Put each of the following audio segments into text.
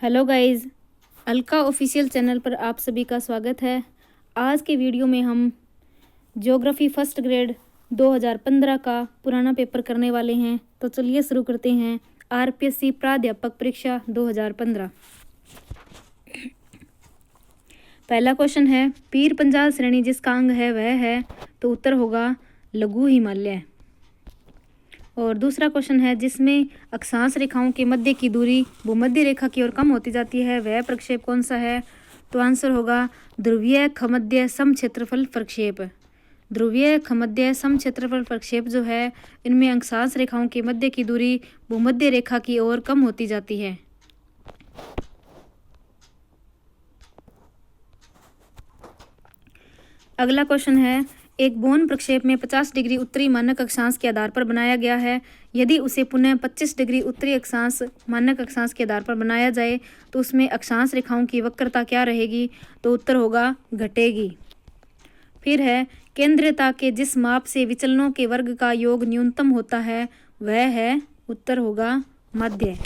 Hello guys, Alka official channel पर आप सभी का स्वागत है। आज के वीडियो में हम ज्योग्राफी फर्स्ट ग्रेड 2015 का पुराना पेपर करने वाले हैं। तो चलिए शुरू करते हैं। आरपीएससी प्राध्यापक परीक्षा 2015। पहला क्वेश्चन है, पीर पंजाल श्रेणी जिसका अंग है वह है, तो उत्तर होगा लघु हिमालय। और दूसरा क्वेश्चन है, जिसमें अक्षांश रेखाओं के मध्य की दूरी भूमध्य रेखा की ओर कम होती जाती है वह प्रक्षेप कौन सा है, तो आंसर होगा ध्रुवीय खमध्य समक्षेत्रफल प्रक्षेप। ध्रुवीय खमध्य समक्षेत्रफल प्रक्षेप जो है, इनमें अक्षांश रेखाओं के मध्य की दूरी भूमध्य रेखा की ओर कम होती जाती है। अगला क्वेश्चन है, एक बोन प्रक्षेप में 50 डिग्री उत्तरी मानक अक्षांश के आधार पर बनाया गया है। यदि उसे पुनः 25 डिग्री उत्तरी अक्षांश मानक अक्षांश के आधार पर बनाया जाए तो उसमें अक्षांश रेखाओं की वक्रता क्या रहेगी, तो उत्तर होगा घटेगी। फिर है, केंद्रीयता के जिस माप से विचलनों के वर्ग का योग न्यूनतम होता है वह है, उत्तर होगा मध्य।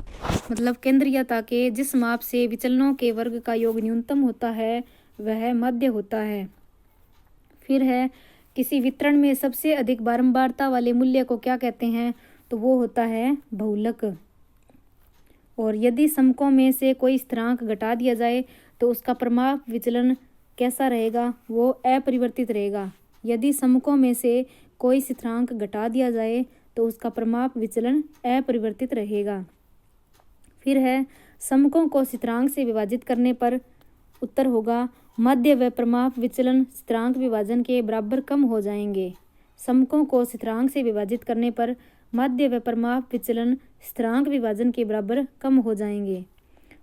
मतलब केंद्रीयता के जिस माप से विचलनों के वर्ग का योग न्यूनतम होता है वह मध्य होता है। फिर है, किसी वितरण में सबसे अधिक बारंबारता वाले मूल्य को क्या कहते हैं, तो वो होता है बहुलक। और यदि समकों में से कोई स्थिरांक घटा दिया जाए तो उसका परिमाप विचलन कैसा रहेगा, वो अपरिवर्तित रहेगा। यदि समकों में से कोई स्थिरांक घटा दिया जाए तो उसका परिमाप विचलन अपरिवर्तित रहेगा। फिर है, समकों को स्थिरांक से विभाजित करने पर उत्तर होगा मध्य व परिमाप विचलन स्थिरांक विभाजन के बराबर कम हो जाएंगे। समकों को स्थिरांक से विभाजित करने पर मध्य व परिमाप विचलन स्थिरांक विभाजन के बराबर कम हो जाएंगे।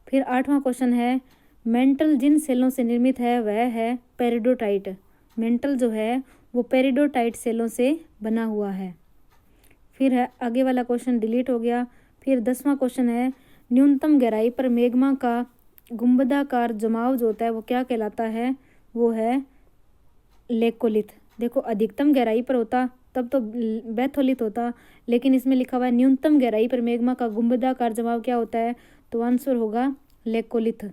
फिर 8वां क्वेश्चन है, मेंटल जिन सेलों से निर्मित है वह है पेरिडोटाइट। मेंटल जो है वो पेरिडोटाइट सेलों से बना हुआ है। फिर है, आगे वाला क्वेश्चन डिलीट हो गया। फिर 10वां क्वेश्चन है, न्यूनतम गहराई पर मैग्मा का गुंबदाकार जमाव जो होता है वो क्या कहलाता है, वो है लेकोलिथ। देखो, अधिकतम गहराई पर होता तब तो बैथोलिथ होता, लेकिन इसमें लिखा हुआ है न्यूनतम गहराई पर मैग्मा का गुंबदाकार जमाव क्या होता है, तो आंसर होगा लेकोलिथ।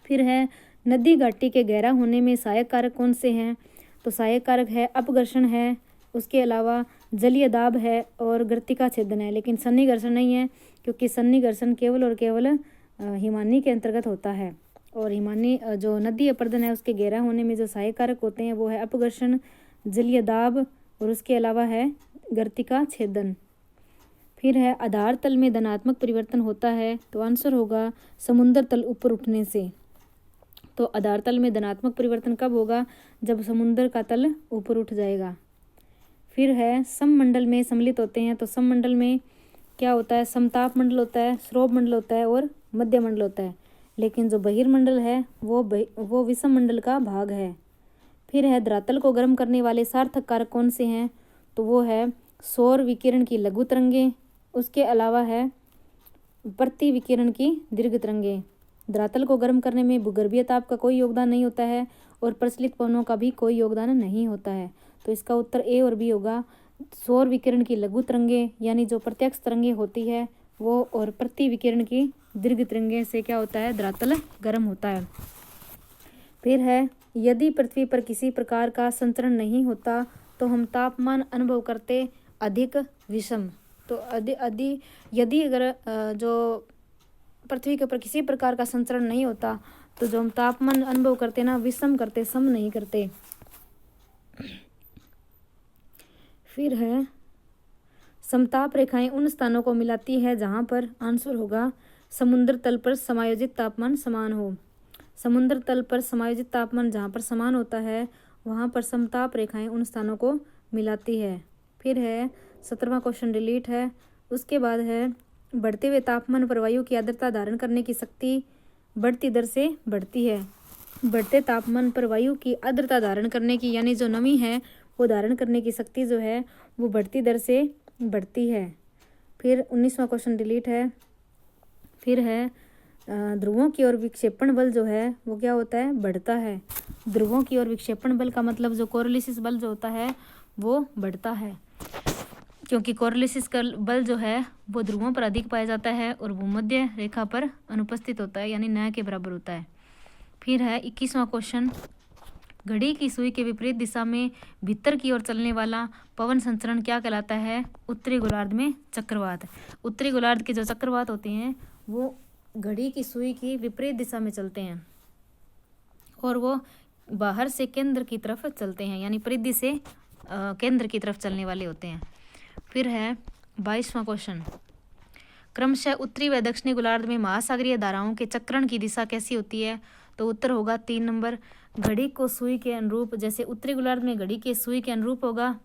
फिर है, नदी घाटी के गहरा होने में सहायक कारक कौन से हैं, तो सहायक कारक है अपघर्षण है, उसके अलावा जलीय दाब है और गर्तिका छेदन है। लेकिन सन्निघर्षण नहीं है, क्योंकि सन्निघर्षण केवल और केवल हिमानी के अंतर्गत होता है। और हिमानी जो नदी अपरदन है उसके गहरा होने में जो सहायक कारक होते हैं वो है अपघर्षण, जलीय दाब और उसके अलावा है गर्तिका छेदन। फिर है, आधार तल में धनात्मक परिवर्तन होता है, तो आंसर होगा समुद्र तल ऊपर उठने से। तो आधार तल में धनात्मक परिवर्तन कब होगा, जब समुद्र का तल ऊपर उठ जाएगा। फिर है, सममंडल में सम्मिलित होते हैं, तो सममंडल में क्या होता है, समताप मंडल होता है, श्रोभ मंडल होता है और मध्य मंडल होता है। लेकिन जो बहिर्मंडल है वो विषम मंडल का भाग है। फिर है, धरातल को गर्म करने वाले सार्थक कारक कौन से हैं, तो वो है सौर विकिरण की लघु तरंगें, उसके अलावा है प्रति विकिरण की दीर्घ तरंगें। धरातल को गर्म करने में भूगर्भीय ताप का कोई योगदान नहीं होता है और प्रचलित पवनों का भी कोई योगदान नहीं होता है। तो इसका उत्तर ए और बी होगा। सौर विकिरण की लघु तरंगें यानी जो प्रत्यक्ष तरंगें होती है वो, और प्रति विकिरण की दीर्घ तरंगें से क्या होता है, धरातल गर्म होता है। फिर है, यदि पृथ्वी पर किसी प्रकार का संचरण नहीं होता तो हम तापमान अनुभव करते अधिक विषम। तो यदि अगर जो पृथ्वी के ऊपर किसी प्रकार का संचरण नहीं होता तो जो हम तापमान अनुभव करते ना, विषम करते, सम नहीं करते। फिर है, समताप रेखाएं उन स्थानों को मिलाती है जहां पर, आंसर होगा समुद्र तल पर समायोजित तापमान समान हो। समुद्र तल पर समायोजित तापमान जहां पर समान होता है वहां पर समताप रेखाएं उन स्थानों को मिलाती है। फिर है, 17वां क्वेश्चन डिलीट है। उसके बाद है, बढ़ते हुए तापमान पर वायु की आर्द्रता धारण करने की शक्ति बढ़ती दर से बढ़ती है। बढ़ते तापमान पर वायु की आर्द्रता धारण करने की यानी जो नमी है वो धारण करने की शक्ति जो है वो बढ़ती दर से बढ़ती है। फिर 19वां क्वेश्चन डिलीट है। फिर है, ध्रुवों की ओर विक्षेपण बल जो है वो क्या होता है, बढ़ता है। ध्रुवों की ओर विक्षेपण बल का मतलब जो कोरोलिसिस बल जो होता है वो बढ़ता है। क्योंकि कोरियोलिस का बल जो है वो ध्रुवों पर अधिक पाया जाता है और भूमध्य रेखा पर अनुपस्थित होता है, यानी न के बराबर होता है। फिर है 21वां क्वेश्चन, घड़ी की सुई के विपरीत दिशा में भीतर की ओर चलने वाला पवन संचरण क्या कहलाता है? उत्तरी गोलार्ध में चक्रवात। उत्तरी गोलार्ध के जो चक्रवात होते हैं वो घड़ी की सुई की विपरीत दिशा में चलते हैं और वो बाहर से केंद्र की तरफ चलते हैं, यानी परिधि से केंद्र की तरफ चलने वाले होते हैं। फिर है 22वां क्वेश्चन, क्रमशः उत्तरी व दक्षिणी गोलार्ध में महासागरीय धाराओं के चक्रण की दिशा कैसी होती है? तो उत्तर होगा 3 नंबर, घड़ी को सुई के अनुरूप। जैसे उत्तरी गोलार्ध में घड़ी के सुई के अनुरूप होगा।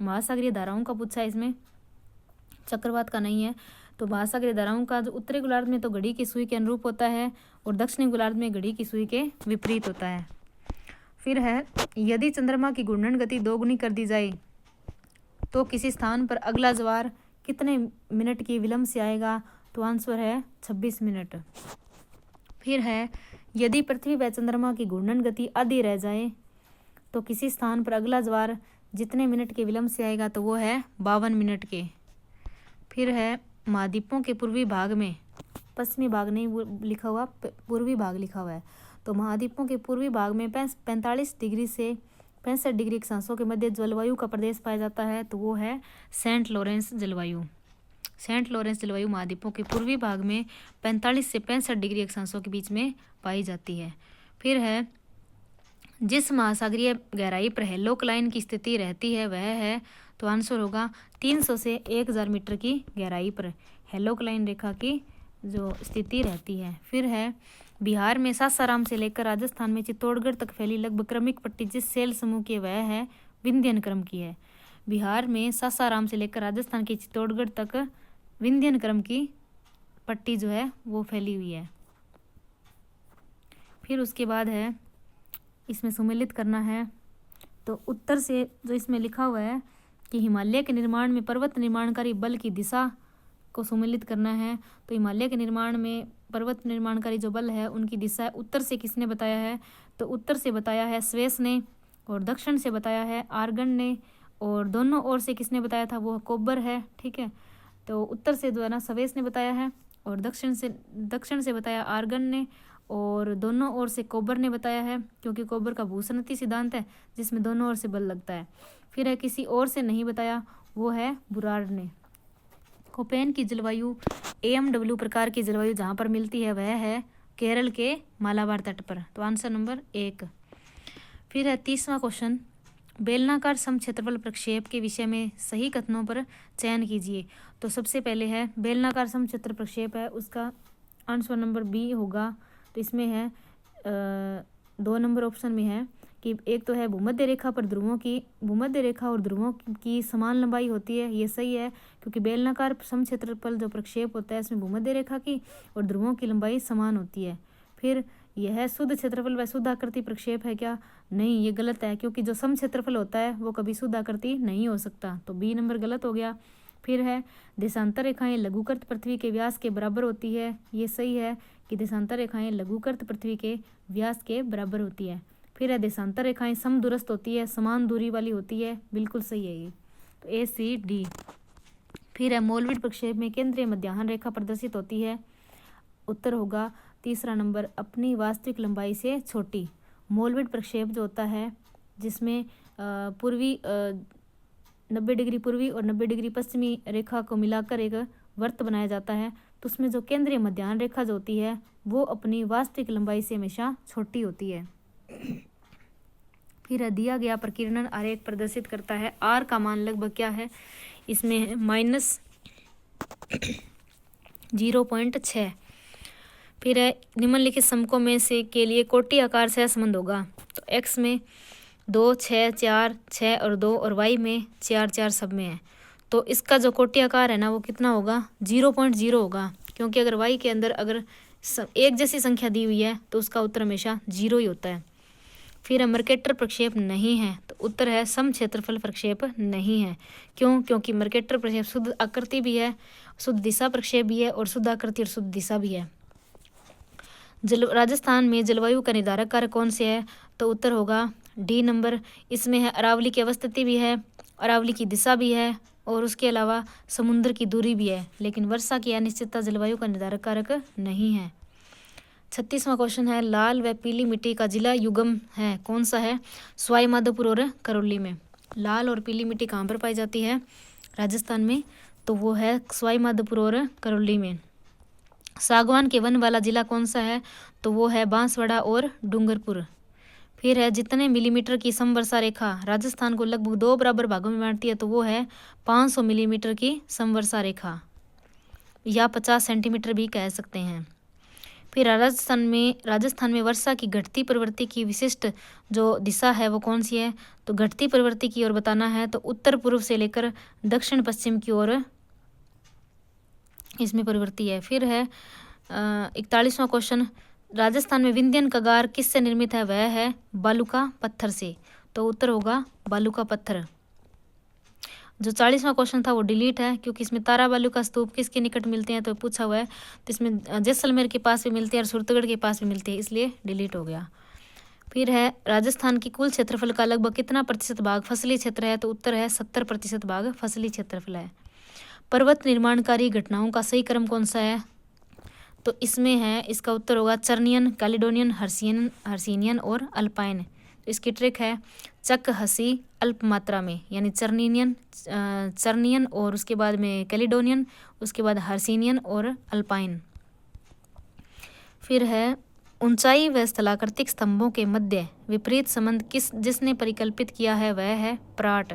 महासागरीय धाराओं का पूछा है, इसमें चक्रवात का नहीं है। तो महासागरीय धाराओं का जो उत्तरी गोलार्ध में तो घड़ी की सुई के अनुरूप होता है और दक्षिणी गोलार्ध में घड़ी की सुई के विपरीत होता है। फिर है, यदि चंद्रमा की घूर्णन गति 2 गुनी कर दी जाए तो किसी स्थान पर अगला ज्वार कितने मिनट की विलंब से आएगा? तो आंसर है 26 मिनट। फिर है, यदि पृथ्वी व चंद्रमा की घूर्णन गति आधी रह जाए तो किसी स्थान पर अगला ज्वार जितने मिनट के विलंब से आएगा? तो वो है 52 मिनट के। फिर है, महाद्वीपों के पूर्वी भाग में, पश्चिमी भाग नहीं लिखा हुआ, पूर्वी भाग लिखा हुआ है। तो महाद्वीपों के पूर्वी भाग में 45 डिग्री से 65 डिग्री अक्षांशों के मध्य जलवायु का प्रदेश पाया जाता है। तो वो है सेंट लॉरेंस जलवायु। सेंट लॉरेंस जलवायु महाद्वीपों के पूर्वी भाग में 45 से 65 डिग्री अक्षांशों के बीच में पाई जाती है। फिर है, जिस महासागरीय गहराई पर हेलोक लाइन की स्थिति रहती है वह है? तो आंसर होगा 300 से 1000 मीटर की गहराई पर हेलोक लाइन रेखा की जो स्थिति रहती है। फिर है, बिहार में सासाराम से लेकर राजस्थान में चित्तौड़गढ़ तक फैली लगभग क्रमिक पट्टी जिस सेल समूह की वह है? विंध्यन क्रम की है। बिहार में सासाराम से लेकर राजस्थान के चित्तौड़गढ़ तक विंध्यन क्रम की पट्टी जो है वो फैली हुई है। फिर उसके बाद है, इसमें सुमेलित करना है। तो उत्तर से जो इसमें लिखा हुआ है कि हिमालय के निर्माण में पर्वत निर्माणकारी बल की दिशा को सुमेलित करना है। तो हिमालय के निर्माण में पर्वत निर्माणकारी जो बल है उनकी दिशा उत्तर से किसने बताया है? तो उत्तर से बताया है स्वेस ने और दक्षिण से बताया है आर्गन ने और दोनों ओर से किसने बताया था? वो कोबर है। ठीक है, तो उत्तर से जो है ना स्वेस ने बताया है और दक्षिण से बताया आर्गन ने और दोनों ओर से कोबर ने बताया है, क्योंकि कोबर का भूसंगति सिद्धांत है जिसमें दोनों ओर से बल लगता है। फिर है, किसी और से नहीं बताया, वो है बुरार्ड ने। कोपेन की जलवायु AMW प्रकार की जलवायु जहाँ पर मिलती है वह है केरल के मालाबार तट पर। तो आंसर नंबर 1। फिर है 30वां क्वेश्चन, बेलनाकार समक्षेत्रफल प्रक्षेप के विषय में सही कथनों पर चयन कीजिए। तो सबसे पहले है बेलनाकार समक्षेत्र प्रक्षेप है, उसका आंसर नंबर B होगा। तो इसमें है 2 नंबर ऑप्शन में है कि एक तो है भूमध्य रेखा पर भूमध्य रेखा और ध्रुवों की समान लंबाई होती है, ये सही है क्योंकि बेलनाकार समक्षेत्रफल जो प्रक्षेप होता है इसमें भूमध्य रेखा की और ध्रुवों की लंबाई समान होती है। फिर यह शुद्ध क्षेत्रफल व शुद्ध आकृति प्रक्षेप है क्या? नहीं, ये गलत है क्योंकि जो समक्षेत्रफल होता है वो कभी शुद्ध आकृति नहीं हो सकता। तो B नंबर गलत हो गया। फिर है देशांतर रेखाएं लघुकृत पृथ्वी के व्यास के बराबर होती है, ये सही है कि देशांतर रेखाएं लघुकृत पृथ्वी के व्यास के बराबर होती है। फिर है देशांतर रेखाएं समदूरस्थ होती है, समान दूरी वाली होती है, बिल्कुल सही है ये। तो A, C, D। फिर है मोलविड प्रक्षेप में केंद्रीय मध्याह्न रेखा प्रदर्शित होती है, उत्तर होगा 3रा नंबर अपनी वास्तविक लंबाई से छोटी। मोलविड प्रक्षेप जो होता है जिसमें पूर्वी 90 डिग्री पूर्वी और 90 डिग्री पश्चिमी रेखा को मिलाकर एक वृत्त बनाया जाता है, तो उसमें जो केंद्रीय मध्याह्न रेखा जो होती है वो अपनी वास्तविक लंबाई से हमेशा छोटी होती है। फिर दिया गया प्रकीर्णन आरेख प्रदर्शित करता है R का मान लगभग क्या है? इसमें है -0.6। फिर है निम्नलिखित समकों में से के लिए कोटि आकार सहसंबंध होगा। तो X में 2, 6, 4, 6 और 2 और Y में 4, 4 सब में है। तो इसका जो कोटि आकार है ना वो कितना होगा? 0.0 होगा, क्योंकि अगर Y के अंदर अगर एक जैसी संख्या दी हुई है तो उसका उत्तर हमेशा 0 ही होता है। फिर मर्केटर प्रक्षेप नहीं है, तो उत्तर है समक्षेत्रफल प्रक्षेप नहीं है। क्यों? क्योंकि मर्केटर प्रक्षेप शुद्ध आकृति भी है, शुद्ध दिशा प्रक्षेप भी है और शुद्ध आकृति और शुद्ध दिशा भी है। राजस्थान में जलवायु का निर्धारक कारक कौन से है? तो उत्तर होगा D नंबर। इसमें है अरावली की अवस्थिति भी है, अरावली की दिशा भी है और उसके अलावा समुद्र की दूरी भी है, लेकिन वर्षा की अनिश्चितता जलवायु का निर्धारक कारक नहीं है। 36वां क्वेश्चन है, लाल व पीली मिट्टी का जिला युगम है, कौन सा है? सवाई माधोपुर और करौली में। लाल और पीली मिट्टी कहाँ पर पाई जाती है? राजस्थान में, तो वो है सवाई माधोपुर और करौली में। सागवान के वन वाला जिला कौन सा है? तो वो है बांसवाड़ा और डूंगरपुर। फिर है, जितने मिलीमीटर की समवर्षा रेखा राजस्थान को लगभग 2 बराबर भागों में बांटती है, तो वो है 500 मिलीमीटर की समवर्षा रेखा, या 50 सेंटीमीटर भी कह सकते हैं। फिर राजस्थान में वर्षा की घटती प्रवृत्ति की विशिष्ट जो दिशा है वो कौन सी है? तो घटती प्रवृत्ति की ओर बताना है तो उत्तर पूर्व से लेकर दक्षिण पश्चिम की ओर इसमें प्रवृत्ति है। फिर है 41वां क्वेश्चन, राजस्थान में विंध्यन कगार किससे निर्मित है? वह है बालूका पत्थर से, तो उत्तर होगा बालूका पत्थर। जो 40वां क्वेश्चन था वो डिलीट है, क्योंकि इसमें तारा बालू का स्तूप किसके निकट मिलते हैं तो पूछा हुआ है, तो इसमें जैसलमेर के पास भी मिलते हैं और सूरतगढ़ के पास भी मिलते हैं, इसलिए डिलीट हो गया। फिर है, राजस्थान की कुल क्षेत्रफल का लगभग कितना प्रतिशत भाग फसली क्षेत्र है? तो उत्तर है 70% भाग फसली क्षेत्रफल है। पर्वत निर्माणकारी घटनाओं का सही क्रम कौन सा है? तो इसमें है, इसका उत्तर होगा चर्नियन, कैलिडोनियन, हर्सिनियन और अल्पाइन। तो इसकी ट्रिक है चक हसी अल्प मात्रा में, यानी चर्नियन और उसके बाद में कैलिडोनियन, उसके बाद हर्सिनियन और अल्पाइन। फिर है, ऊंचाई व स्थलाकृतिक स्तंभों के मध्य विपरीत संबंध जिसने परिकल्पित किया है वह है प्राट।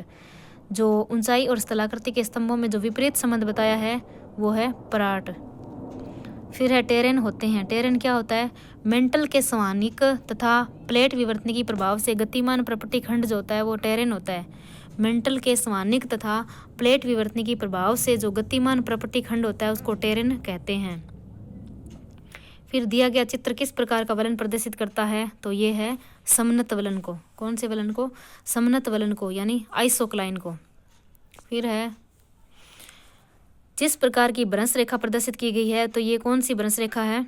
जो ऊंचाई और स्थलाकृतिक के स्तंभों में जो विपरीत संबंध बताया है वो है प्राट। फिर है, टेरेन होते हैं। टेरेन क्या होता है? मेंटल के संवहनिक तथा प्लेट विवर्तनिकी प्रभाव से गतिमान प्रपट्टी खंड जो होता है वो टेरेन होता है। मेंटल के संवहनिक तथा प्लेट विवर्तनिकी प्रभाव से जो गतिमान प्रपट्टी खंड होता है उसको टेरेन कहते हैं। फिर दिया गया चित्र किस प्रकार का वलन प्रदर्शित करता है? तो ये है समनत वलन को। कौन से वलन को? समनत वलन को, यानी आइसोक्लाइन को। फिर है, जिस प्रकार की भ्रंश रेखा प्रदर्शित की गई है तो ये कौन सी भ्रंश रेखा है?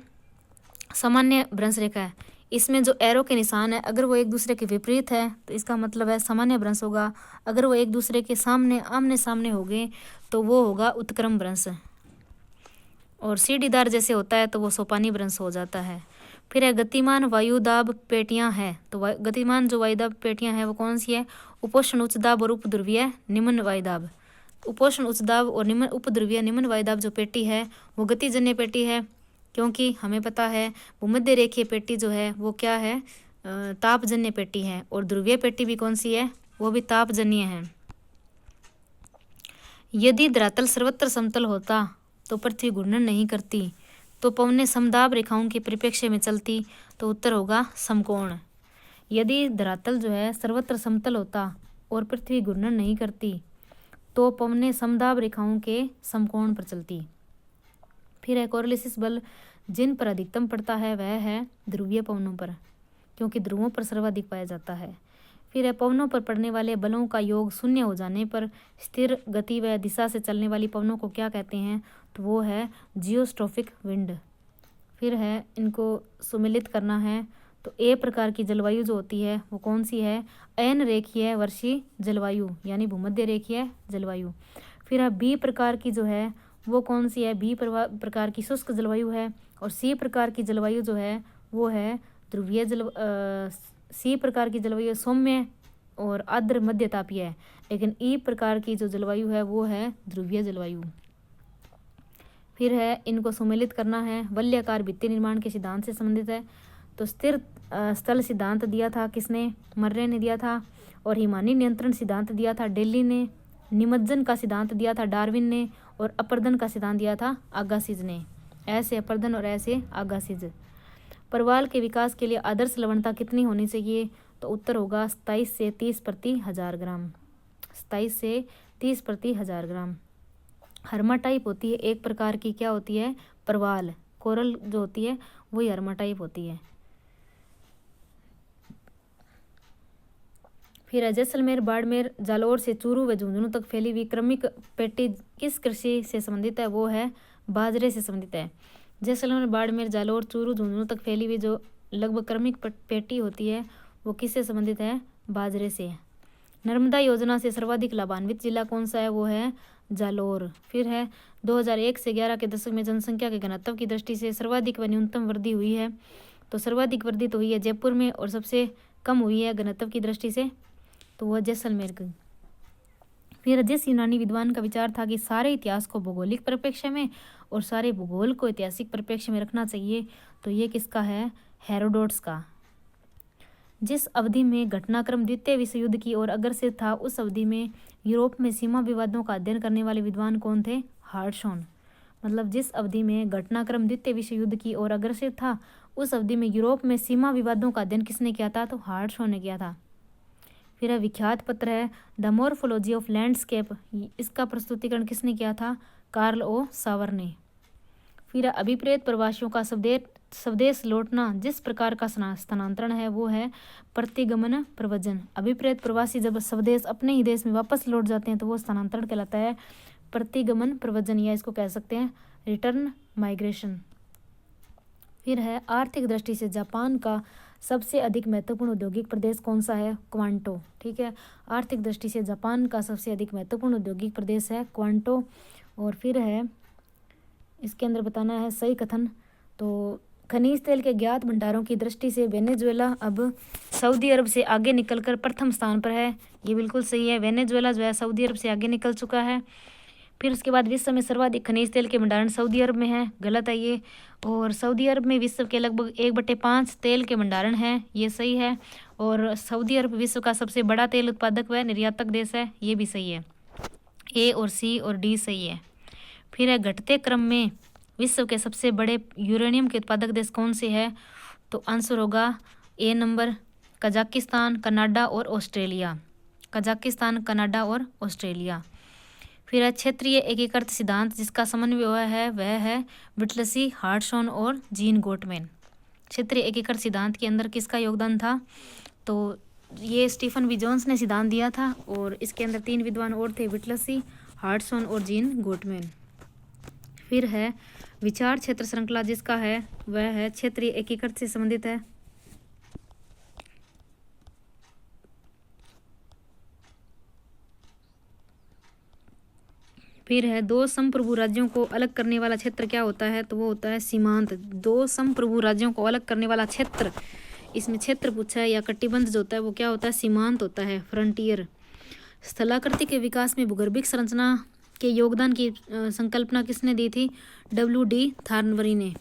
सामान्य भ्रंश रेखा है। इसमें जो एरो के निशान है अगर वो एक दूसरे के विपरीत है तो इसका मतलब है सामान्य भ्रंश होगा। अगर वो एक दूसरे के आमने सामने हो गए तो वो होगा उत्क्रम भ्रंश। और सीढ़ीदार जैसे होता है तो वो सोपानी भ्रंश हो जाता है। फिर है, गतिमान वायुदाब पेटियां हैं। तो गतिमान जो वायुदाब पेटियां हैं वो कौन सी है? उपोष्ण उच्च दाब और उपध्रुवीय निम्न वायुदाब। उपोष्ण उच्च दाब और उपध्रुवीय निम्न वायुदाब जो पेटी है वो गतिजन्य पेटी है, क्योंकि हमें पता है भूमध्य रेखीय पेटी जो है वो क्या है? तापजन्य पेटी है। और ध्रुवीय पेटी भी कौन सी है? वो भी तापजन्य है। यदि धरातल सर्वत्र समतल होता तो पृथ्वी घूर्णन नहीं करती, तो पवनें समदाब रेखाओं के परिप्रेक्ष्य में चलती, तो उत्तर होगा समकोण। यदि धरातल जो है सर्वत्र समतल होता और पृथ्वी घूर्णन नहीं करती तो पवनें समदाब रेखाओं के समकोण पर चलती। फिर है, कोरिलेसिस बल जिन पर अधिकतम पड़ता है वह है ध्रुवीय पवनों पर, क्योंकि ध्रुवों पर सर्वाधिक पाया जाता है। फिर है, पवनों पर पड़ने वाले बलों का योग शून्य हो जाने पर स्थिर गति व दिशा से चलने वाली पवनों को क्या कहते हैं? तो वो है जियोस्ट्रोफिक विंड। फिर है, इनको सुमेलित करना है तो ए प्रकार की जलवायु जो होती है वो कौन सी है? अयन रेखीय वर्षीय जलवायु, यानी भूमध्य रेखीय जलवायु। फिर है, बी प्रकार की जो है वो कौन सी है? बी प्रकार की शुष्क जलवायु है। और सी प्रकार की जलवायु जो है वो है ध्रुवीय सी प्रकार की जलवायु सौम्य और आर्द्र मध्य तापीय है। लेकिन ई प्रकार की जो जलवायु है वो है ध्रुवीय जलवायु। फिर है, इनको सुमेलित करना है। वलयाकार भित्ति निर्माण के सिद्धांत से संबंधित है। तो स्थिर स्थल सिद्धांत दिया था किसने? मर्रे ने दिया था। और हिमानी नियंत्रण सिद्धांत दिया था डेली ने। निमज्जन का सिद्धांत दिया था डार्विन ने। और अपर्दन का सिद्धांत दिया था आगासिज ने। ऐसे अपर्दन और ऐसे आगासिज। परवाल के विकास के लिए आदर्श लवणता कितनी होनी चाहिए? तो उत्तर होगा 27 से 30 प्रति 1000 ग्राम। 27 से 30 प्रति 1000 ग्राम। हर्माटाइप होती है एक प्रकार की, क्या होती है? परवाल। कोरल जो होती है वही हर्माटाइप होती है। फिर जैसलमेर, बाड़मेर, जालौर से चूरू व झुंझुनू तक फैली हुई क्रमिक पेटी किस कृषि से संबंधित है? वो है बाजरे से संबंधित है। जैसलमेर, बाड़मेर, जालौर, चूरू, झुंझुनू तक फैली हुई जो लगभग क्रमिक पेटी होती है वो किससे संबंधित है? बाजरे से। नर्मदा योजना से सर्वाधिक लाभान्वित जिला कौन सा है? वो है जालोर। फिर है 2001 से 11 के दशक में जनसंख्या के घनत्व की दृष्टि से सर्वाधिक व न्यूनतम वृद्धि हुई है। तो सर्वाधिक वृद्धि तो हुई है जयपुर में और सबसे कम हुई है घनत्व की दृष्टि से तो वह जैसलमेर की। फिर जिस यूनानी विद्वान का विचार था कि सारे इतिहास को भौगोलिक परिप्रेक्ष्य में और सारे भूगोल को ऐतिहासिक परिप्रेक्ष्य में रखना चाहिए, तो ये किसका है? हेरोडोटस का। जिस अवधि में घटनाक्रम द्वितीय विश्व युद्ध की ओर अग्रसर था, उस अवधि में यूरोप में सीमा विवादों का अध्ययन करने वाले विद्वान कौन थे? हार्टशॉन। मतलब जिस अवधि में घटनाक्रम द्वितीय विश्व युद्ध की ओर अग्रसर था, उस अवधि में यूरोप में सीमा विवादों का अध्ययन किसने किया था? तो हार्टशॉन ने किया था। फिर विख्यात पत्र है द मॉर्फोलॉजी ऑफ लैंडस्केप, इसका प्रस्तुतिकरण किसने किया था? कार्ल ओ सावर ने। फिर अभिप्रेत प्रवासियों का स्वदेश लौटना जिस प्रकार का स्थानांतरण है वो है प्रतिगमन प्रव्रजन। अभिप्रेत प्रवासी जब स्वदेश अपने ही देश में वापस लौट जाते हैं तो वो स्थानांतरण कहलाता है प्रतिगमन प्रव्रजन, या इसको कह सकते हैं रिटर्न माइग्रेशन। फिर है आर्थिक दृष्टि से जापान का सबसे अधिक महत्वपूर्ण औद्योगिक प्रदेश कौन सा है? क्वांटो। ठीक है, आर्थिक दृष्टि से जापान का सबसे अधिक महत्वपूर्ण औद्योगिक प्रदेश है क्वांटो। और फिर है इसके अंदर बताना है सही कथन। तो खनिज तेल के ज्ञात भंडारों की दृष्टि से वेनेजुएला अब सऊदी अरब से आगे निकलकर प्रथम स्थान पर है। ये बिल्कुल सही है, वेनेजुएला जो है सऊदी अरब से आगे निकल चुका है। फिर उसके बाद विश्व में सर्वाधिक खनिज तेल के भंडारण सऊदी अरब में है, गलत है ये। और सऊदी अरब में विश्व के लगभग 1/5 तेल के भंडारण है, ये सही है। और सऊदी अरब विश्व का सबसे बड़ा तेल उत्पादक व निर्यातक देश है, ये भी सही है। ए और सी और डी सही है। फिर है घटते क्रम में विश्व के सबसे बड़े यूरेनियम के उत्पादक देश कौन से है? तो आंसर होगा ए नंबर कजाकिस्तान, कनाडा और ऑस्ट्रेलिया। कजाकिस्तान, कनाडा और ऑस्ट्रेलिया। फिर है क्षेत्रीय एकीकृत सिद्धांत जिसका समन्वय हुआ है वह है विटलसी, हार्टशॉन और जीन गोटमैन। क्षेत्रीय एकीकृत सिद्धांत के अंदर किसका योगदान था? तो ये स्टीफन बी जोन्स ने सिद्धांत दिया था और इसके अंदर 3 विद्वान और थे, विटलसी, हार्टशॉन और जीन गोटमैन। फिर है विचार क्षेत्र श्रृंखला जिसका है वह है क्षेत्रीय एकीकृत से संबंधित है। फिर है 2 संप्रभु राज्यों को अलग करने वाला क्षेत्र क्या होता है? तो वो होता है सीमांत। 2 संप्रभु राज्यों को अलग करने वाला क्षेत्र, इसमें क्षेत्र पूछा है या कटिबंध जो होता है वो क्या होता है? सीमांत होता है, फ्रंटियर। स्थलाकृति के विकास में भूगर्भिक संरचना के योगदान की संकल्पना किसने दी थी? W.D. थार्नबरी ने।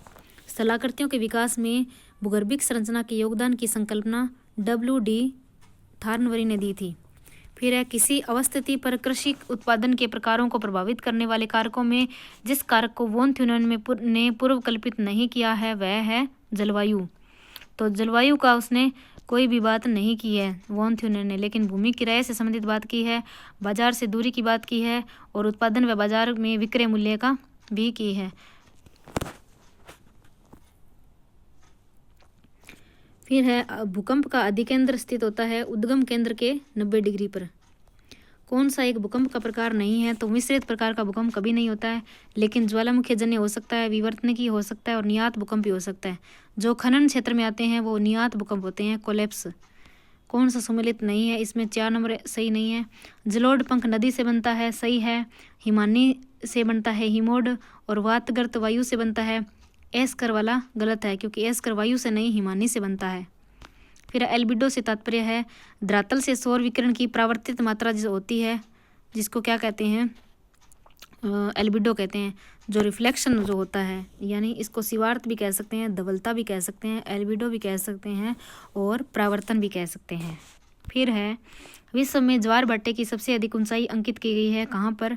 स्थलाकृतियों के विकास में भूगर्भिक संरचना के योगदान की संकल्पना W.D. थार्नबरी ने दी थी। फिर है किसी अवस्थिति पर कृषि उत्पादन के प्रकारों को प्रभावित करने वाले कारकों में जिस कारक को वॉन थ्यूनेन ने पूर्व कल्पित नहीं किया है वह है जलवायु। तो जलवायु का उसने कोई भी बात नहीं की है वॉन थ्यूनेन ने, लेकिन भूमि किराए से संबंधित बात की है, बाजार से दूरी की बात की है और उत्पादन व बाजार में विक्रय मूल्य का भी की है। फिर है भूकंप का अधिकेंद्र स्थित होता है उद्गम केंद्र के 90 डिग्री पर। कौन सा एक भूकंप का प्रकार नहीं है? तो मिश्रित प्रकार का भूकंप कभी नहीं होता है, लेकिन ज्वालामुखी जन्य हो सकता है, विवर्तनिकी हो सकता है और नियात भूकंप भी हो सकता है। जो खनन क्षेत्र में आते हैं वो नियात भूकंप होते हैं, कोलैप्स। कौन सा सम्मिलित नहीं है? इसमें 4 नंबर सही नहीं है। जलोढ़ पंख नदी से बनता है, सही है। हिमानी से बनता है हिमोड और वातगर्त वायु से बनता है। एस्कर वाला गलत है क्योंकि एस्कर वायु से नहीं हिमानी से बनता है। फिर एल्बिडो से तात्पर्य है धरातल से सौर विकिरण की परावर्तित मात्रा जो होती है जिसको क्या कहते हैं? एल्बिडो कहते हैं। जो रिफ्लेक्शन जो होता है, यानी इसको शिवार्थ भी कह सकते हैं, धवलता भी कह सकते हैं, एल्बिडो भी कह सकते हैं और परावर्तन भी कह सकते हैं। फिर है विश्व में ज्वार भाटे की सबसे अधिक ऊंचाई अंकित की गई है कहाँ पर?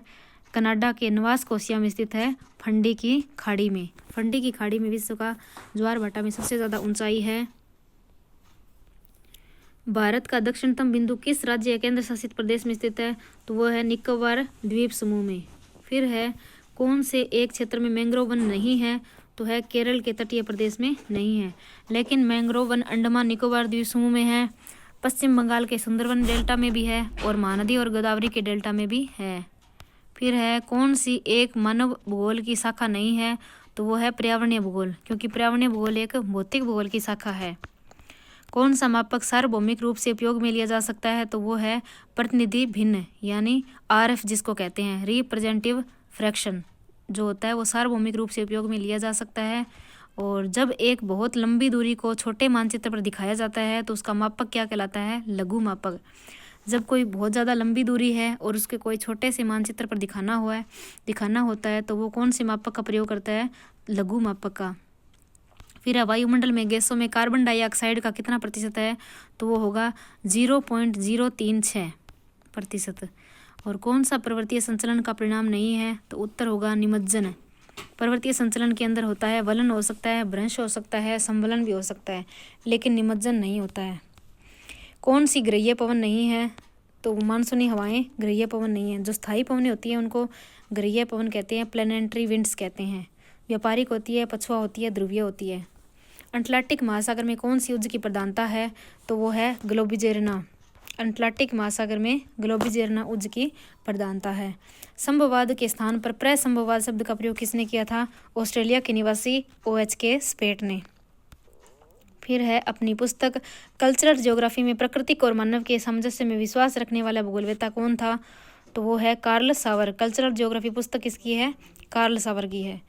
कनाडा के नोवा स्कोशिया में स्थित है फंडी की खाड़ी में। फंडी की खाड़ी में विश्व का ज्वार भाटा में सबसे ज़्यादा ऊंचाई है। भारत का दक्षिणतम बिंदु किस राज्य या केंद्र शासित प्रदेश में स्थित है? तो वो है निकोबार द्वीप समूह में। फिर है कौन से एक क्षेत्र में मैंग्रोव वन नहीं है? तो है केरल के तटीय प्रदेश में नहीं है, लेकिन मैंग्रोव वन अंडमान निकोबार द्वीप समूह में है, पश्चिम बंगाल के सुंदरवन डेल्टा में भी है और महानदी और गोदावरी के डेल्टा में भी है। फिर है कौन सी एक मानव भूगोल की शाखा नहीं है? तो वो है पर्यावरणीय भूगोल, क्योंकि पर्यावरणीय भूगोल एक भौतिक भूगोल की शाखा है। कौन सा मापक सार्वभौमिक रूप से उपयोग में लिया जा सकता है? तो वो है प्रतिनिधि भिन्न, यानी RF जिसको कहते हैं, रिप्रेजेंटेटिव फ्रैक्शन जो होता है वो सार्वभौमिक रूप से उपयोग में लिया जा सकता है। और जब एक बहुत लंबी दूरी को छोटे मानचित्र पर दिखाया जाता है तो उसका मापक क्या कहलाता है? लघु मापक। जब कोई बहुत ज़्यादा लंबी दूरी है और उसके कोई छोटे से मानचित्र पर दिखाना होता है तो वो कौन से मापक का प्रयोग करता है? लघु मापक का। फिर है वायुमंडल में गैसों में कार्बन डाइऑक्साइड का कितना प्रतिशत है? तो वो होगा 0.036%। और कौन सा पर्वतीय संचलन का परिणाम नहीं है? तो उत्तर होगा निमज्जन। पर्वतीय संचलन के अंदर होता है वलन हो सकता है, भ्रंश हो सकता है, संवलन भी हो सकता है, लेकिन निमज्जन नहीं होता है। कौन सी ग्रहीय पवन नहीं है? तो मानसूनी हवाएं ग्रहीय पवन नहीं है। जो स्थायी पवनें होती हैं उनको ग्रहीय पवन कहते हैं, प्लैनेटरी विंड्स कहते हैं। व्यापारिक होती है, पछुआ होती है, ध्रुवीय होती है। अटलांटिक महासागर में कौन सी उच्च की प्रधानता है? तो वो है ग्लोबिजेरना। अटलांटिक महासागर में ग्लोबिजेरना उच्च की प्रधानता है। संभववाद के स्थान पर प्रसंभववाद शब्द का प्रयोग किसने किया था? ऑस्ट्रेलिया के निवासी OHK स्पेट ने। फिर है अपनी पुस्तक कल्चरल ज्योग्राफी में प्राकृतिक और मानव के सामंजस्य में विश्वास रखने वाला भूगोलवेत्ता कौन था? तो वो है कार्ल सावर। कल्चरल ज्योग्राफी पुस्तक किसकी है? कार्ल सावर की है।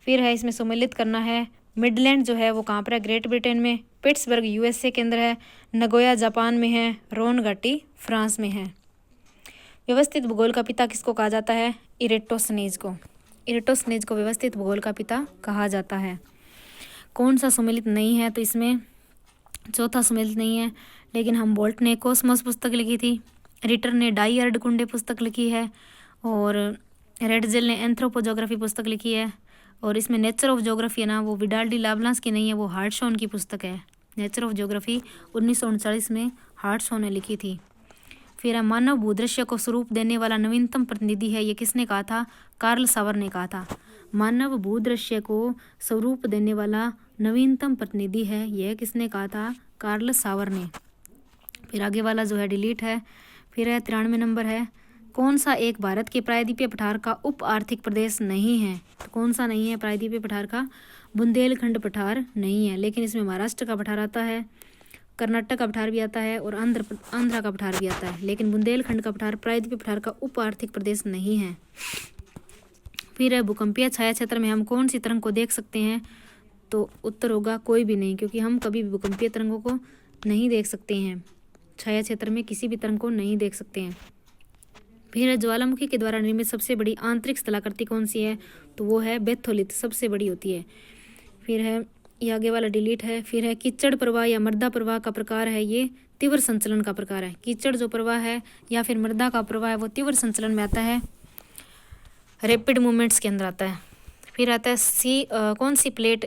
फिर है इसमें सम्मिलित करना है। मिडलैंड जो है वो कहाँ पर है? ग्रेट ब्रिटेन में। पिट्सबर्ग USA के अंदर है। नगोया जापान में है। रोन घाटी फ्रांस में है। व्यवस्थित भूगोल का पिता किसको कहा जाता है? इरेटोस्थनीज को। इरेटोस्थनीज को व्यवस्थित भूगोल का पिता कहा जाता है। कौन सा सम्मिलित नहीं है? तो इसमें चौथा सम्मिलित नहीं है, लेकिन हमबोल्ट ने कॉस्मोस पुस्तक लिखी थी, रिटर ने डाई अर्डकुंडे पुस्तक लिखी है, और रेडजेल ने एंथ्रोपोजोग्राफी पुस्तक लिखी है। और इसमें नेचर ऑफ ज्योग्राफी है ना, वो विडाल्डी लाब्लांस की नहीं है, वो हार्टशॉन की पुस्तक है। नेचर ऑफ ज्योग्राफी 1939 में हार्टशॉन ने लिखी थी। फिर मानव भूदृश्य को स्वरूप देने वाला नवीनतम प्रतिनिधि है, ये किसने कहा था? कार्ल सावर ने कहा था। मानव भूदृश्य को स्वरूप देने वाला नवीनतम प्रतिनिधि है, यह किसने कहा था? कार्ल सावर ने। फिर आगे वाला जो है डिलीट है। फिर है 93 नंबर है, कौन सा एक भारत के प्रायद्वीपीय पठार का उप आर्थिक प्रदेश नहीं है? तो कौन सा नहीं है प्रायद्वीपीय पठार का? बुंदेलखंड पठार नहीं है, लेकिन इसमें महाराष्ट्र का पठार आता है, कर्नाटक का पठार भी आता है, और आंध्रा का पठार भी आता है, लेकिन बुंदेलखंड का पठार प्रायद्वीपीय पठार का उप आर्थिक प्रदेश नहीं है। फिर है भूकंपीय छाया क्षेत्र में हम कौन सी तरंग को देख सकते हैं? तो उत्तर होगा कोई भी नहीं, क्योंकि हम कभी भी भूकंपीय तरंगों को नहीं देख सकते हैं। छाया क्षेत्र में किसी भी तरंग को नहीं देख सकते हैं। फिर है ज्वालामुखी के द्वारा निर्मित सबसे बड़ी आंतरिक स्थलाकृति कौन सी है? तो वो है बेथोलित, सबसे बड़ी होती है। फिर है ये आगे वाला डिलीट है। फिर है कीचड़ प्रवाह या मृदा प्रवाह का प्रकार है, ये तीव्र संचलन का प्रकार है। कीचड़ जो प्रवाह है या फिर मृदा का प्रवाह है वो तीव्र संचलन में आता है, रैपिड मूवमेंट्स के अंदर आता है। फिर आता है कौन सी प्लेट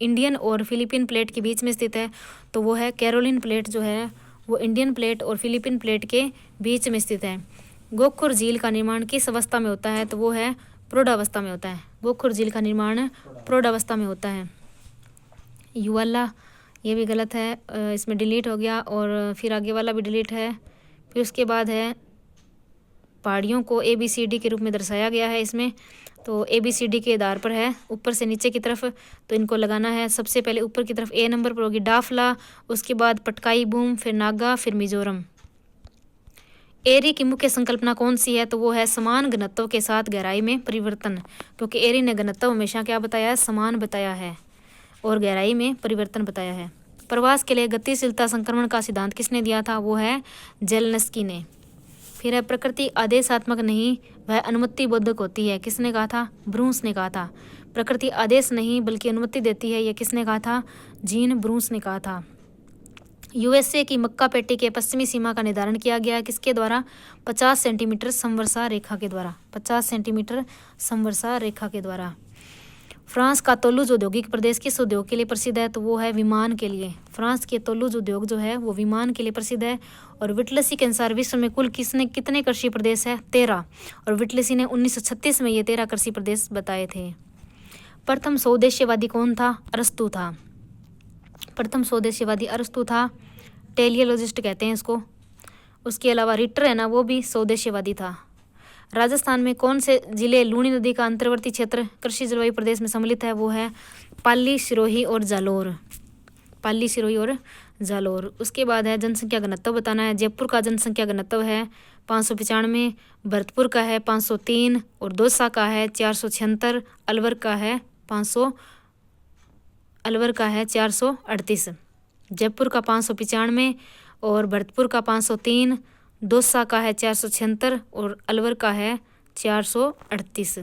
इंडियन और फिलीपीन प्लेट के बीच में स्थित है? तो वो है कैरोलिन प्लेट जो है वो इंडियन प्लेट और फिलीपीन प्लेट के बीच में स्थित है। गोखुर झील का निर्माण किस अवस्था में होता है? तो वो है प्रौढ़ावस्था में होता है। गोखुर झील का निर्माण प्रौढ़ावस्था में होता है। ये वाला ये भी गलत है, इसमें डिलीट हो गया, और फिर आगे वाला भी डिलीट है। फिर उसके बाद है पहाड़ियों को ABCD के रूप में दर्शाया गया है इसमें, तो ABCD के आधार पर है ऊपर से नीचे की तरफ, तो इनको लगाना है। सबसे पहले ऊपर की तरफ A नंबर पर होगी डाफला, उसके बाद पटकाई बूम, फिर नागा, फिर मिजोरम। एरी की मुख्य संकल्पना कौन सी है? तो वो है समान घनत्व के साथ गहराई में परिवर्तन, क्योंकि एरी ने घनत्व हमेशा क्या बताया है? समान बताया है, और गहराई में परिवर्तन बताया है। प्रवास के लिए गतिशीलता संक्रमण का सिद्धांत किसने दिया था? वो है जेलनस्की ने। फिर है प्रकृति आदेशात्मक नहीं वह अनुमति बोधक होती है, किसने कहा था? ब्रूस ने कहा था। प्रकृति आदेश नहीं बल्कि अनुमति देती है, यह किसने कहा था? जीन ब्रूस ने कहा था। USA की मक्का पेटी के पश्चिमी सीमा का निर्धारण किया गया है किसके द्वारा? 50 सेंटीमीटर समवर्षा रेखा के द्वारा। 50 सेंटीमीटर समवर्षा रेखा के द्वारा। फ्रांस का तोलूज औद्योगिक प्रदेश किस उद्योग के लिए प्रसिद्ध है? तो वो है विमान के लिए। फ्रांस के तोलूज उद्योग जो है वो विमान के लिए प्रसिद्ध है। और विटलसी के अनुसार विश्व में कुल कितने कृषि प्रदेश है? 13, और विटलसी ने 1936 में ये 13 कृषि प्रदेश बताए थे। प्रथम स्वदेशीवादी कौन था? अरस्तु था। प्रथम स्वदेशीवादी अरस्तु था, टेलियोलॉजिस्ट कहते हैं इसको। उसके अलावा रिटर है ना, वो भी स्वदेशीवादी था। राजस्थान में कौन से जिले लूणी नदी का अंतर्वर्ती क्षेत्र कृषि जलवायु प्रदेश में सम्मिलित है? वो है पाली, सिरोही और जालोर। पाली, सिरोही और जालौर। उसके बाद है जनसंख्या घनत्व बताना है। जयपुर का जनसंख्या घनत्व है 595, भरतपुर का है 503 और दौसा का है 476, अलवर का है 438। जयपुर का 595 और भरतपुर का 503, दौसा का है 476 और अलवर का है 438।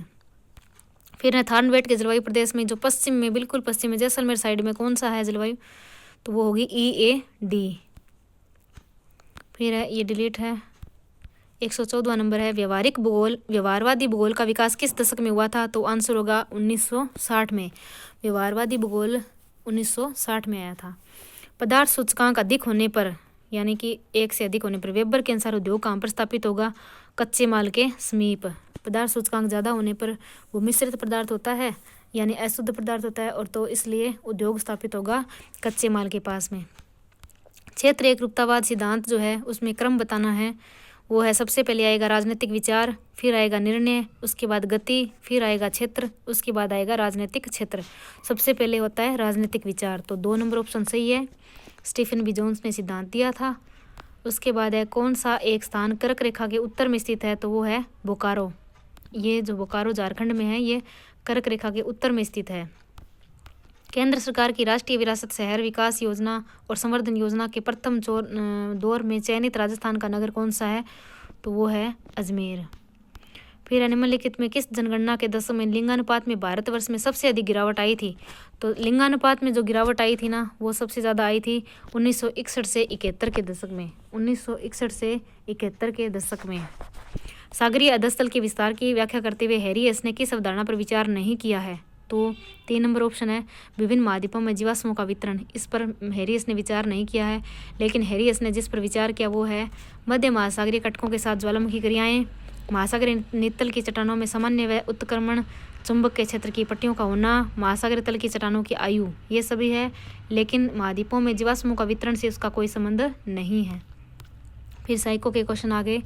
फिर है थानवेट के जलवायु प्रदेश में जो पश्चिम में, बिल्कुल पश्चिम में जैसलमेर साइड में कौन सा है जलवायु, तो वो होगी EAD। फिर है ये डिलीट है। 114वां नंबर है व्यवहारिक भूगोल, व्यवहारवादी भूगोल का विकास किस दशक में हुआ था, तो आंसर होगा 1960 में। व्यवहारवादी भूगोल 1960 में आया था। पदार्थ सूचकांक अधिक होने पर, यानी कि 1 से अधिक होने पर वेबर के अनुसार उद्योग कहाँ पर स्थापित होगा, कच्चे माल के समीप। पदार्थ सूचकांक ज़्यादा होने पर वो मिश्रित पदार्थ होता है, यानी अशुद्ध पदार्थ होता है, और तो इसलिए उद्योग स्थापित होगा कच्चे माल के पास में। क्षेत्र एकरूपतावाद सिद्धांत जो है उसमें क्रम बताना है। वो है सबसे पहले आएगा राजनीतिक विचार, फिर आएगा निर्णय, उसके बाद गति, फिर आएगा क्षेत्र, उसके बाद आएगा राजनीतिक क्षेत्र। सबसे पहले होता है राजनीतिक विचार, तो 2 नंबर ऑप्शन सही है। स्टीफन बी जोन्स ने सिद्धांत दिया था। उसके बाद है कौन सा एक स्थान कर्क रेखा के उत्तर में स्थित है, तो वो है बोकारो। ये जो बोकारो झारखंड में है ये कर्क रेखा के उत्तर में स्थित है। केंद्र सरकार की राष्ट्रीय विरासत शहर विकास योजना और संवर्धन योजना के प्रथम दौर में चयनित राजस्थान का नगर कौन सा है, तो वो है अजमेर। फिर निम्नलिखित में किस जनगणना के दशक में लिंगानुपात में भारतवर्ष में सबसे अधिक गिरावट आई थी, तो लिंगानुपात में जो गिरावट आई थी ना वो सबसे ज़्यादा आई थी 1961 से 71 के दशक में। 1961 से 71 के दशक में। सागरीय अधस्थल के विस्तार की व्याख्या करते हुए हैरी हेस ने किस अवधारणा पर विचार नहीं किया है, तो 3 नंबर ऑप्शन है विभिन्न महाद्वीपों में जीवाश्मों का वितरण। इस पर हैरी हेस ने विचार नहीं किया है, लेकिन हैरी हेस ने जिस पर विचार किया वो है मध्य महासागरीय कटकों के साथ ज्वालामुखी क्रियाएं, महासागरीय नितल की चट्टानों में सामान्य व उत्क्रमण, चुंबक के क्षेत्र की पट्टियों का होना, महासागरीय तल की चट्टानों की आयु, ये सभी है, लेकिन महाद्वीपों में जीवाश्मों का वितरण से उसका कोई संबंध नहीं है। फिर साइको के क्वेश्चन आगे।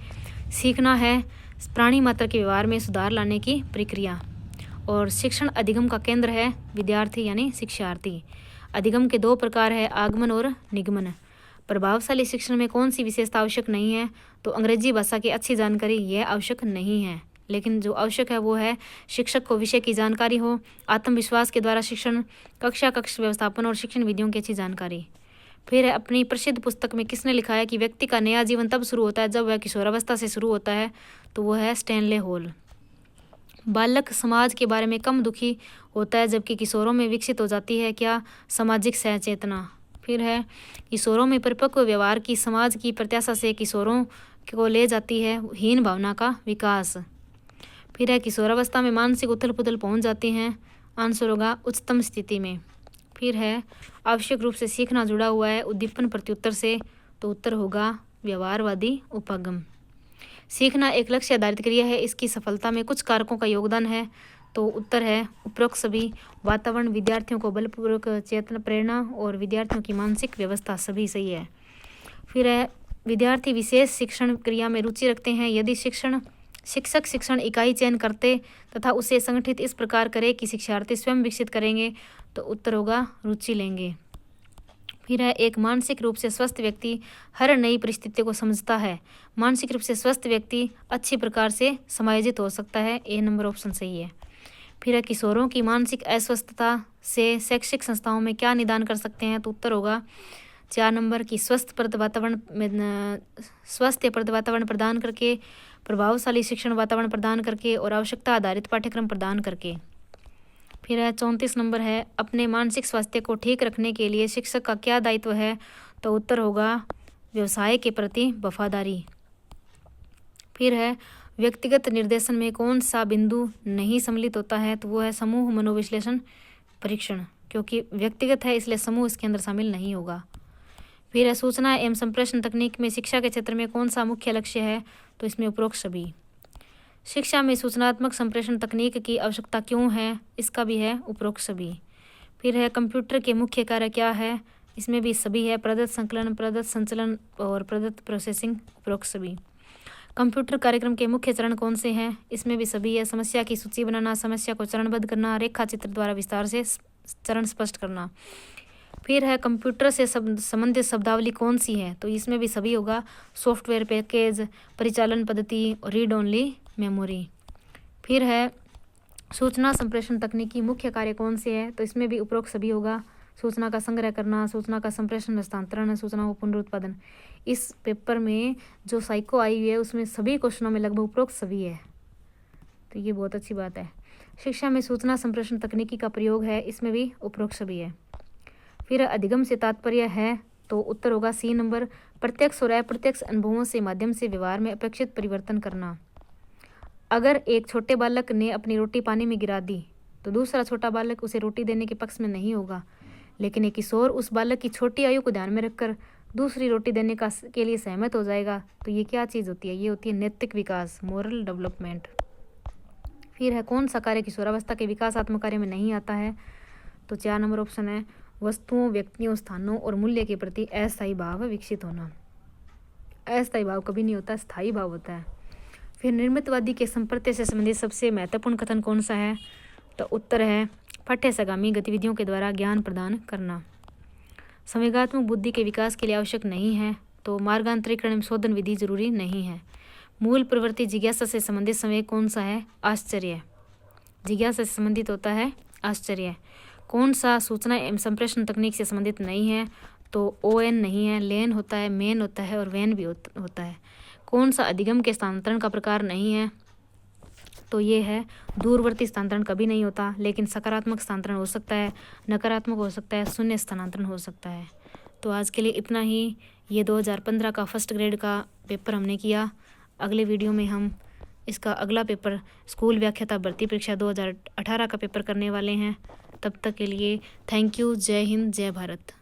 सीखना है प्राणी मात्र के व्यवहार में सुधार लाने की प्रक्रिया, और शिक्षण अधिगम का केंद्र है विद्यार्थी यानी शिक्षार्थी। अधिगम के 2 प्रकार है, आगमन और निगमन। प्रभावशाली शिक्षण में कौन सी विशेषता आवश्यक नहीं है, तो अंग्रेजी भाषा की अच्छी जानकारी यह आवश्यक नहीं है, लेकिन जो आवश्यक है वो है शिक्षक को विषय की जानकारी हो, आत्मविश्वास के द्वारा शिक्षण, कक्ष व्यवस्थापन और शिक्षण विधियों की अच्छी जानकारी। फिर है अपनी प्रसिद्ध पुस्तक में किसने लिखा है कि व्यक्ति का नया जीवन तब शुरू होता है जब वह किशोरावस्था से शुरू होता है, तो वो है स्टैनले हॉल। बालक समाज के बारे में कम दुखी होता है जबकि किशोरों में विकसित हो जाती है क्या, सामाजिक सहचेतना। फिर है किशोरों में परिपक्व व्यवहार की समाज की प्रत्याशा से किशोरों को ले जाती है हीन भावना का विकास। फिर है किशोरावस्था में मानसिक उथल पुथल पहुँच जाती हैं, आंसर होगा उच्चतम स्थिति में। फिर है आवश्यक रूप से सीखना जुड़ा हुआ है उद्दीपन प्रत्युत्तर से, तो उत्तर होगा व्यवहारवादी उपागम। सीखना एक लक्ष्य आधारित क्रिया है, इसकी सफलता में कुछ कारकों का योगदान है, तो उत्तर है उपरोक्त सभी। वातावरण, विद्यार्थियों को बलपूर्वक चेतना प्रेरणा और विद्यार्थियों की मानसिक व्यवस्था सभी सही है। फिर है विद्यार्थी विशेष शिक्षण क्रिया में रुचि रखते हैं यदि शिक्षक शिक्षण इकाई चयन करते तथा उसे संगठित इस प्रकार करे कि शिक्षार्थी स्वयं विकसित करेंगे, तो उत्तर होगा रुचि लेंगे। फिर है एक मानसिक रूप से स्वस्थ व्यक्ति हर नई परिस्थिति को समझता है। मानसिक रूप से स्वस्थ व्यक्ति अच्छी प्रकार से समायोजित हो सकता है, ए नंबर ऑप्शन सही है। फिर है किशोरों की मानसिक अस्वस्थता से शैक्षिक संस्थाओं में क्या निदान कर सकते हैं, तो उत्तर होगा 4 नंबर की स्वस्थप्रद वातावरण प्रदान करके, प्रभावशाली शिक्षण वातावरण प्रदान करके और आवश्यकता आधारित पाठ्यक्रम प्रदान करके। फिर है 34 नंबर है अपने मानसिक स्वास्थ्य को ठीक रखने के लिए शिक्षक का क्या दायित्व है, तो उत्तर होगा व्यवसाय के प्रति वफादारी। फिर है व्यक्तिगत निर्देशन में कौन सा बिंदु नहीं सम्मिलित होता है, तो वो है समूह मनोविश्लेषण परीक्षण, क्योंकि व्यक्तिगत है इसलिए समूह इसके अंदर शामिल नहीं होगा। फिर है सूचना एवं संप्रेषण तकनीक में शिक्षा के क्षेत्र में कौन सा मुख्य लक्ष्य है, तो इसमें उपरोक्त सभी। शिक्षा में सूचनात्मक संप्रेषण तकनीक की आवश्यकता क्यों है, इसका भी है उपरोक्त सभी। फिर है कंप्यूटर के मुख्य कार्य क्या है, इसमें भी सभी है प्रदत्त संकलन, प्रदत्त संचलन और प्रदत्त प्रोसेसिंग, उपरोक्त सभी। कंप्यूटर कार्यक्रम के मुख्य चरण कौन से हैं, इसमें भी सभी है समस्या की सूची बनाना, समस्या को चरणबद्ध करना, रेखा चित्र द्वारा विस्तार से चरण स्पष्ट करना। फिर है कंप्यूटर से संबंधित शब्दावली कौन सी है, तो इसमें भी सभी होगा, सॉफ्टवेयर पैकेज, परिचालन पद्धति और रीड ओनली मेमोरी। फिर है सूचना संप्रेषण तकनीक की मुख्य कार्य कौन से है, तो इसमें भी उपरोक्त सभी होगा, सूचना का संग्रह करना, सूचना का संप्रेषण हस्तांतरण, सूचना का पुनरुत्पादन। इस पेपर में जो साइको आई हुई है उसमें सभी क्वेश्चनों में लगभग उपरोक्त सभी है, तो ये बहुत अच्छी बात है। शिक्षा में सूचना संप्रेषण तकनीकी का प्रयोग है, इसमें भी उपरोक्त सभी है। फिर अधिगम से तात्पर्य है, तो उत्तर होगा सी नंबर, प्रत्यक्ष और अप्रत्यक्ष अनुभवों से माध्यम से व्यवहार में अपेक्षित परिवर्तन करना। अगर एक छोटे बालक ने अपनी रोटी पानी में गिरा दी तो दूसरा छोटा बालक उसे रोटी देने के पक्ष में नहीं होगा, लेकिन एक किशोर उस बालक की छोटी आयु को ध्यान में रखकर दूसरी रोटी देने के लिए सहमत हो जाएगा। तो ये क्या चीज़ होती है, ये होती है नैतिक विकास, मोरल डेवलपमेंट। फिर है कौन सा कार्य किशोरावस्था के विकासात्मक कार्य में नहीं आता है, तो 4 नंबर ऑप्शन है, वस्तुओं, व्यक्तियों, स्थानों और मूल्य के प्रति अस्थायी भाव विकसित होना। अस्थायी भाव कभी नहीं होता, स्थायी भाव होता है। फिर निर्मितवादी के संप्रत्य से संबंधित सबसे महत्वपूर्ण कथन कौन सा है, तो उत्तर है पाठ्यसगामी गतिविधियों के द्वारा ज्ञान प्रदान करना। संवेगात्मक बुद्धि के विकास के लिए आवश्यक नहीं है, तो मार्गांतरीकरण में शोधन विधि जरूरी नहीं है। मूल प्रवृत्ति जिज्ञासा से संबंधित संवेग कौन सा है, आश्चर्य। जिज्ञासा से संबंधित होता है आश्चर्य। कौन सा सूचना एवं संप्रेषण तकनीक से संबंधित नहीं है, तो ON नहीं है, लेन होता है, मेन होता है और वैन भी होता है। कौन सा अधिगम के स्थानांतरण का प्रकार नहीं है, तो ये है दूरवर्ती स्थानांतरण कभी नहीं होता, लेकिन सकारात्मक स्थानांतरण हो सकता है, नकारात्मक हो सकता है, शून्य स्थानांतरण हो सकता है। तो आज के लिए इतना ही। ये 2015 का फर्स्ट ग्रेड का पेपर हमने किया। अगले वीडियो में हम इसका अगला पेपर स्कूल व्याख्याता भर्ती परीक्षा 2018 का पेपर करने वाले हैं। तब तक के लिए थैंक यू। जय हिंद, जय भारत।